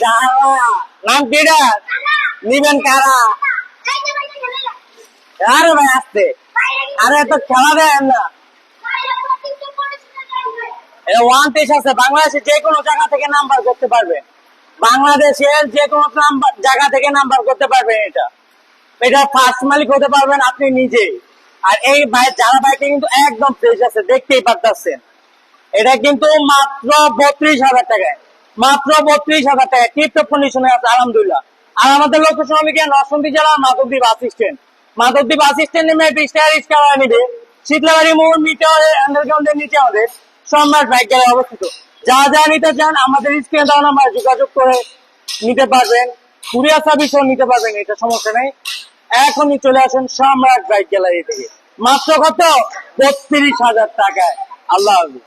যারা নাম কিরা নিবেন কারা? আরে ভাই আসতে, আরে তো খেলা দেন না। এটা ওয়ান টেস্ট আছে, বাংলাদেশে যে কোনো জায়গা থেকে নাম্বার করতে পারবেন, বাংলাদেশের যে কোনো জায়গা থেকে নাম্বার করতে পারবেন। এটা ফার্স্ট মালিক হতে পারবেন আপনি নিজেই। আর এই ভাই যারা বাইকটা কিন্তু একদম ফ্রেশ আছে, দেখতেই পারতেছেন। এটা কিন্তু মাত্র 32,000 টাকায়, মাত্র 32,000 টাকায় টিপটপ কন্ডিশনে আছে আলহামদুলিল্লাহ। আর আমাদের লোকেশন হলো গিয়ে নরসিংদী জেলা Madhabdi bus stand. Madhabdi bus stand নেমে 20 টাকা রিক্সা ভাড়া নিবে। শীতলাবাড়ি মোড় মিটারে আন্ডারগ্রাউন্ডের নিচে আমাদের সম্রাট বাইক গ্যালারি অবস্থিত। যা যা নিতে চান আমাদের স্ক্রিনে দেওয়া নাম্বারে যোগাযোগ করে নিতে পারবেন, কুরিয়ার সার্ভিসও নিতে পারবেন, এটা সমস্যা নেই। এখনই চলে আসেন সম্রাট বাইক গ্যালারি থেকে, মাত্র কত 32,000 টাকায়। আল্লাহ হাফেজ।